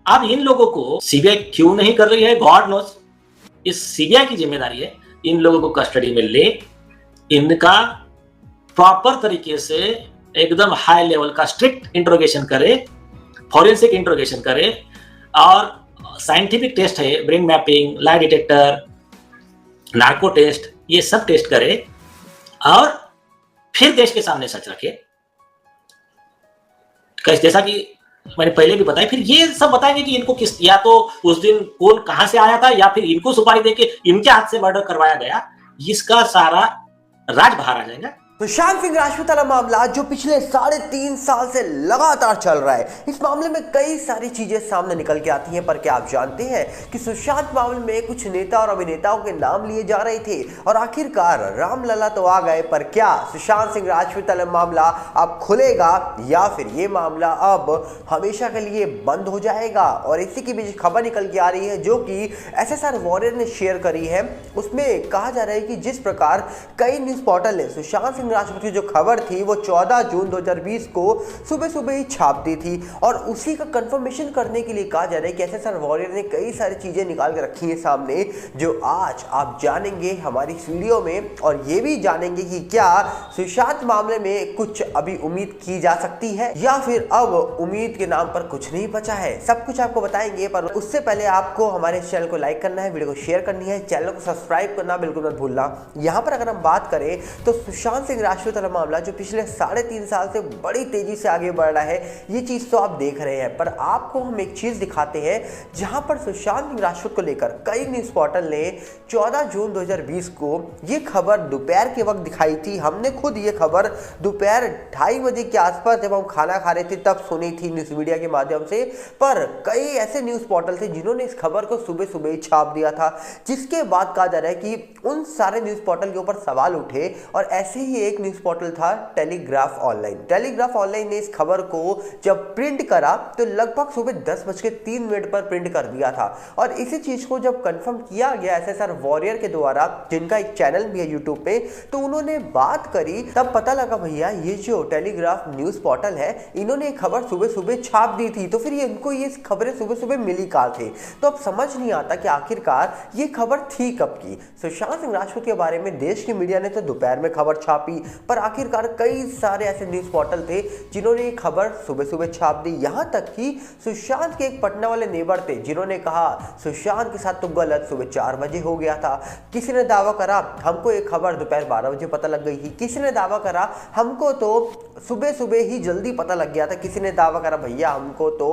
अब इन लोगों को सीबीआई क्यों नहीं कर रही है, गॉड नोस। इस सीबीआई की जिम्मेदारी है इन लोगों को कस्टडी में ले, इनका प्रॉपर तरीके से एकदम हाई लेवल का स्ट्रिक्ट इंट्रोगेशन करे, फॉरेंसिक इंट्रोगेशन करे, और साइंटिफिक टेस्ट है, brain mapping, lie detector, narco test, ये सब टेस्ट करे और फिर देश के सामने सच रखे। जैसा कि मैंने पहले भी बताया, फिर ये सब बताएंगे कि इनको किस, या तो उस दिन कौन कहां से आया था, या फिर इनको सुपारी देके इनके हाथ से मर्डर करवाया गया, इसका सारा राज बाहर आ जाएगा। सुशांत सिंह राजपूत वाला मामला जो पिछले 3.5 साल से लगातार चल रहा है, इस मामले में कई सारी चीजें सामने निकल के आती हैं। पर क्या आप जानते हैं कि सुशांत मामले में कुछ नेता और अभिनेताओं के नाम लिए जा रहे थे और आखिरकार रामलला तो आ गए, पर क्या सुशांत सिंह राजपूत वाला मामला अब खुलेगा या फिर ये मामला अब हमेशा के लिए बंद हो जाएगा? और इसी के बीच खबर निकल के आ रही है जो कि एसएसआर वॉरियर ने शेयर करी है। उसमें कहा जा रहा है कि जिस प्रकार कई न्यूज पोर्टल ने सुशांत सिंह राजपूत की जो खबर थी वो 14 जून 2020 को सुबह सुबह ही छाप दी थी, और उसी का कंफर्मेशन करने के लिए कहा जा रहा है कि एसएसआर वॉरियर ने कई सारी चीजें निकाल के रखी हैं सामने, जो आज आप जानेंगे हमारी इस वीडियो में। और ये भी जानेंगे कि क्या सुशांत मामले में कुछ अभी उम्मीद की जा सकती है या फिर अब उम्मीद के नाम पर कुछ नहीं बचा है, सब कुछ आपको बताएंगे। पर उससे पहले आपको हमारे चैनल को लाइक करना है, वीडियो को शेयर करनी है, चैनल को सब्सक्राइब करना बिल्कुल मत भूलना। यहाँ पर अगर हम बात करें तो सुशांत सिंह राजपूत वाला मामला जो पिछले 3.5 साल से बड़ी तेजी से आगे बढ़ रहा है, ये चीज तो आप देख रहे हैं। पर आपको हम एक चीज दिखाते हैं जहां पर सुशांत सिंह राजपूत को लेकर कई न्यूज पोर्टल ने 14 जून 2020 को ये खबर दोपहर के वक्त दिखाई थी। हमने खुद ये खबर दोपहर 2:30 बजे के आसपास जब हम खाना खा रहे थे तब सुनी थी न्यूज मीडिया के माध्यम से। पर कई ऐसे न्यूज पोर्टल थे जिन्होंने इस खबर को सुबह सुबह ही छाप दिया था, जिसके बाद कहा जा रहा है कि उन सारे न्यूज पोर्टल के ऊपर सवाल उठे। और ऐसे ही एक न्यूज पोर्टल था टेलीग्राफ ऑनलाइन। टेलीग्राफ ऑनलाइन ने इस खबर को जब प्रिंट करा तो लगभग सुबह 10:03 पर प्रिंट कर दिया था। और इसी चीज को जब कंफर्म किया गया एसएसआर वॉरियर के द्वारा, जिनका एक चैनल भी है यूट्यूब पे, तो उन्होंने बात करी, तब पता लगा भैया ये जो टेलीग्राफ न्यूज पोर्टल है इन्होंने एक खबर सुबह सुबह छाप दी थी। तो फिर ये इनको ये खबरें सुबह सुबह मिली कहां थे? तो अब समझ नहीं आता कि आखिरकार ये खबर थी कब की। सुशांत सिंह राजपूत के बारे में देश की मीडिया ने तो दोपहर में खबर छापी, पर आखिरकार कई सारे ऐसे न्यूज पोर्टल थे जिन्होंने ये खबर सुबह सुबह छाप दी। यहां तक कि सुशांत के एक पटना वाले नेबर थे जिन्होंने कहा सुशांत के साथ तो गलत, सुबह 4 बजे हो गया था। किसी ने दावा करा हमको एक खबर दोपहर 12 बजे पता लग गई थी। किसी ने दावा करा हमको तो सुबह सुबह ही जल्दी पता लग गया था। किसी ने दावा करा भैया हमको तो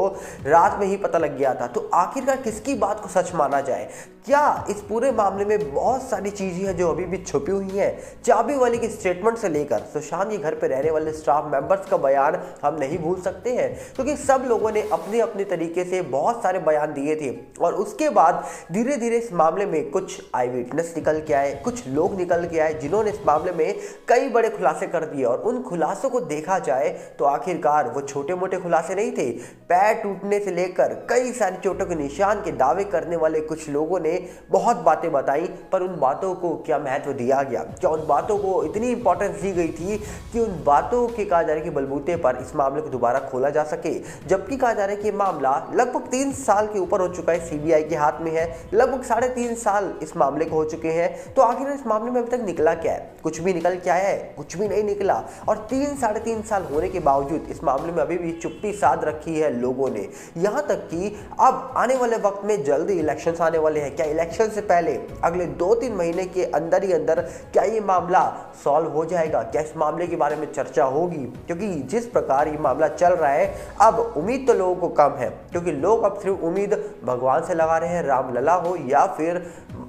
रात में ही पता लग गया था। तो आखिरकार किसकी बात को सच माना जाए? क्या इस पूरे मामले में बहुत सारी चीजें हैं जो अभी भी छुपी हुई हैं? चाबी वाली के स्टेटमेंट से लेकर सुशांत के घर पे रहने वाले स्टाफ मेंबर्स का बयान हम नहीं भूल सकते हैं, क्योंकि सब लोगों ने अपने अपने तरीके से बहुत सारे बयान दिए थे। और उसके बाद धीरे धीरे इस मामले में कुछ आई विटनेस निकल के आए, कुछ लोग निकल के आए जिन्होंने इस मामले में कई बड़े खुलासे कर दिए। और उन खुलासों को देखा जाए तो आखिरकार वो छोटे मोटे खुलासे नहीं थे। पैर टूटने से लेकर कई सारी चोटों के निशान के दावे करने वाले कुछ लोगों ने बहुत बातें बताई, पर उन बातों को क्या महत्व दिया गया? क्या उन बातों को इतनी इंपॉर्टेंस दी गई थी कि उन बातों के कहा जा रहा है कि बलबूते पर इस मामले को दोबारा खोला जा सके? जबकि कहा जा रहा है कि मामला लगभग 3 साल के ऊपर हो चुका है, सीबीआई के हाथ में है, लगभग 3.5 साल इस मामले को हो चुके हैं। तो आखिर इस मामले में अभी तक निकला क्या है? कुछ भी निकल के आया है? कुछ भी नहीं निकला। और 3-3.5 साल होने के बावजूद इस मामले में अभी भी चुप्पी साध रखी है लोगों ने। यहां तक कि अब आने वाले वक्त में जल्दी इलेक्शंस आने वाले हैं। क्या इलेक्शन से पहले अगले 2-3 महीने के अंदर ही अंदर क्या ये मामला सॉल्व हो जाएगा? क्या इस मामले के बारे में चर्चा होगी? क्योंकि जिस प्रकार ये मामला चल रहा है अब उम्मीद तो लोगों को कम है, क्योंकि लोग अब सिर्फ उम्मीद भगवान से लगा रहे हैं, रामलला हो या फिर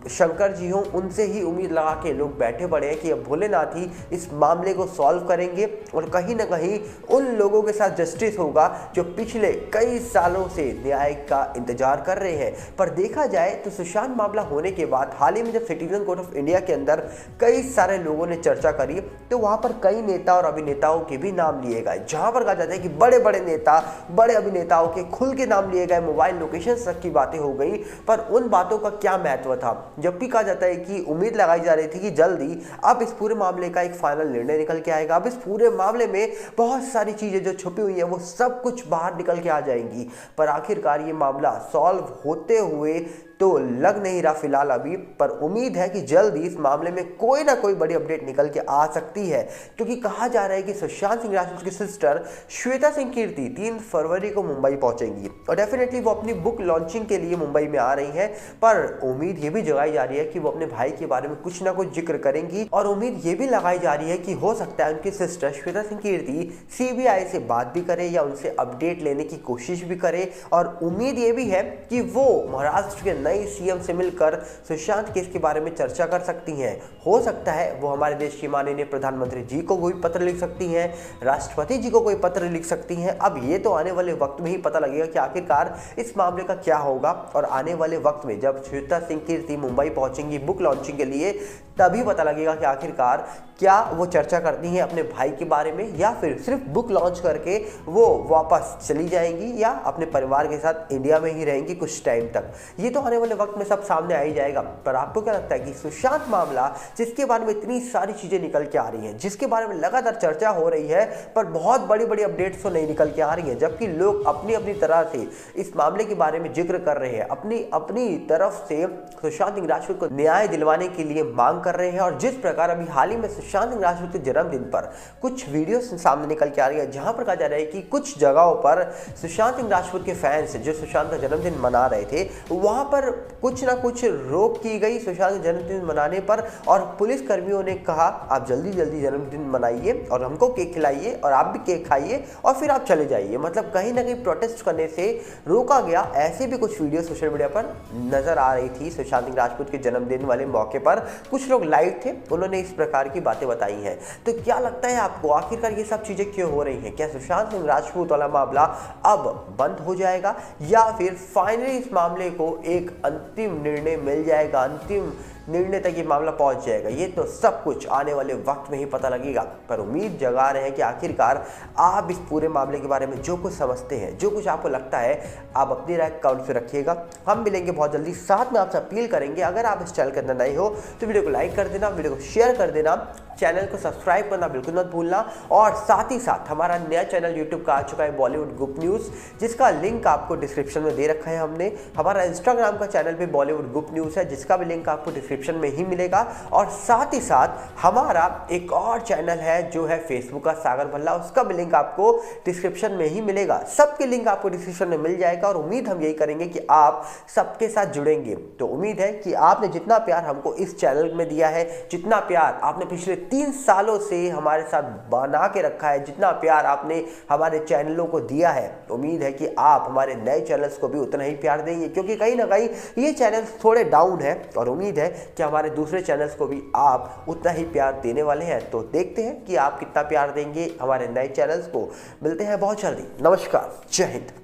शंकर जी हो, उनसे ही उम्मीद लगा के लोग बैठे पड़े हैं कि अब भोलेनाथ ही इस मामले को सॉल्व करेंगे और कहीं ना कहीं उन लोगों के साथ जस्टिस होगा जो पिछले कई सालों से न्याय का इंतजार कर रहे हैं। पर देखा जाए तो सुशांत मामला होने के बाद हाल ही में जब सिटीजन कोर्ट ऑफ इंडिया के अंदर कई सारे लोगों ने चर्चा करी, तो वहां पर कई नेता और अभिनेताओं के भी नाम लिए गए, जहां पर कहा जाता है कि बड़े बड़े नेता, बड़े अभिनेताओं के खुल के नाम लिए गए, मोबाइल लोकेशन तक की बातें हो गई। पर उन बातों का क्या महत्व था? जबकि कहा जाता है कि उम्मीद लगाई जा रही थी कि जल्दी अब इस पूरे मामले का एक फाइनल निर्णय निकल के आएगा। अब इस पूरे मामले में बहुत सारी चीजें जो छुपी हुई हैं वो सब कुछ बाहर निकल के आ जाएंगी, पर आखिरकार ये मामला सॉल्व होते हुए तो लग नहीं रहा फिलहाल अभी, पर उम्मीद है कि जल्द ही इस मामले में कोई ना कोई बड़ी अपडेट निकल के आ सकती है, क्योंकि कहा जा रहा है कि सुशांत सिंह राजपूत की सिस्टर श्वेता सिंह कीर्ति 3 फरवरी को मुंबई पहुंचेंगी और डेफिनेटली वो अपनी बुक लॉन्चिंग के लिए मुंबई में आ रही हैं। पर उम्मीद ये भी जगाई जा रही है कि वो अपने भाई के बारे में कुछ ना कुछ जिक्र करेंगी और उम्मीद ये भी लगाई जा रही है कि हो सकता है उनकी सिस्टर श्वेता सिंह कीर्ति सीबीआई से बात भी करे या उनसे अपडेट लेने की कोशिश भी करे। और उम्मीद ये भी है कि वो महाराष्ट्र के नए सीएम से मिलकर सुशांत केस के बारे में चर्चा कर सकती हैं। हो सकता है वो हमारे देश के माननीय प्रधानमंत्री जी को कोई पत्र लिख सकती हैं, राष्ट्रपति जी को कोई पत्र लिख सकती हैं। अब ये तो आने वाले वक्त में ही पता लगेगा कि आखिरकार इस मामले का क्या होगा, और आने वाले वक्त में जब श्वेता सिंह कीर्ति मुंबई पहुंचेंगी बुक लॉन्चिंग के लिए तभी पता लगेगा कि आखिरकार क्या वो चर्चा करती हैं अपने भाई के बारे में या फिर सिर्फ बुक लॉन्च करके वो वापस चली जाएंगी या अपने परिवार के साथ इंडिया में ही रहेंगी कुछ टाइम तक। ये तो आने वाले वक्त में सब सामने आ ही जाएगा। पर आपको क्या लगता है कि सुशांत मामला जिसके बारे में इतनी सारी चीजें निकल के आ रही हैं, जिसके बारे में लगातार चर्चा हो रही है, पर बहुत बड़ी बड़ी अपडेट्स तो नहीं निकल के आ रही है, जबकि लोग अपनी अपनी तरह से इस मामले के बारे में जिक्र कर रहे हैं, अपनी अपनी तरफ से सुशांत सिंह राजपूत को न्याय दिलवाने के लिए मांग कर रहे हैं। और जिस प्रकार अभी हाल ही में सुशांत सिंह राजपूत के जन्मदिन पर कुछ वीडियो सामने निकल के आ रही है, जहां पर कहा जा रहा है कि कुछ जगहों पर सुशांत सिंह राजपूत के फैंस जो सुशांत का जन्मदिन मना रहे थे, वहां पर कुछ ना कुछ रोक की गई सुशांत का जन्मदिन मनाने पर, और पुलिस कर्मियों ने कहा आप जल्दी जल्दी जन्मदिन मनाइए और हमको केक खिलाइए और आप भी केक खाइए और फिर आप चले जाइए। मतलब कहीं ना कहीं प्रोटेस्ट करने से रोका गया। ऐसे भी कुछ वीडियो सोशल मीडिया पर नजर आ रही थी। सुशांत सिंह राजपूत के जन्मदिन वाले मौके पर कुछ लोग लाइव थे, उन्होंने इस प्रकार की बातें बताई हैं। तो क्या लगता है आपको आखिरकार ये सब चीजें क्यों हो रही हैं? क्या सुशांत सिंह राजपूत वाला मामला अब बंद हो जाएगा या फिर फाइनली इस मामले को एक अंतिम निर्णय मिल जाएगा, अंतिम निर्णय तक ये मामला पहुंच जाएगा? ये तो सब कुछ आने वाले वक्त में ही पता लगेगा। पर उम्मीद जगा रहे हैं कि आखिरकार आप इस पूरे मामले के बारे में जो कुछ समझते हैं, जो कुछ आपको लगता है, आप अपनी राय कमेंट से रखिएगा। हम मिलेंगे बहुत जल्दी। साथ में आपसे अपील करेंगे अगर आप इस चैनल के अंदर नए हो तो वीडियो को लाइक कर देना, वीडियो को शेयर कर देना, चैनल को सब्सक्राइब करना बिल्कुल मत भूलना। और साथ ही साथ हमारा नया चैनल यूट्यूब का आ चुका है बॉलीवुड गुप न्यूज़, जिसका लिंक आपको डिस्क्रिप्शन में दे रखा है हमने। हमारा इंस्टाग्राम का चैनल भी बॉलीवुड गुप न्यूज़ है, जिसका भी लिंक आपको डिस्क्रिप्शन में ही मिलेगा। और साथ ही साथ हमारा एक और चैनल है जो है फेसबुक का सागर भल्ला, उसका भी लिंक आपको डिस्क्रिप्शन में ही मिलेगा। सबके लिंक आपको डिस्क्रिप्शन में मिल जाएगा और उम्मीद हम यही करेंगे कि आप सबके साथ जुड़ेंगे। तो उम्मीद है कि आपने जितना प्यार हमको इस चैनल में दिया है, जितना प्यार आपने पिछले 3 सालों से हमारे साथ बना के रखा है, जितना प्यार आपने हमारे चैनलों को दिया है, उम्मीद है कि आप हमारे नए चैनल्स को भी उतना ही प्यार देंगे, क्योंकि कहीं ना कहीं ये चैनल्स थोड़े डाउन है और उम्मीद है कि हमारे दूसरे चैनल्स को भी आप उतना ही प्यार देने वाले हैं। तो देखते हैं कि आप कितना प्यार देंगे हमारे नए चैनल्स को। मिलते हैं बहुत जल्दी। नमस्कार, जय हिंद।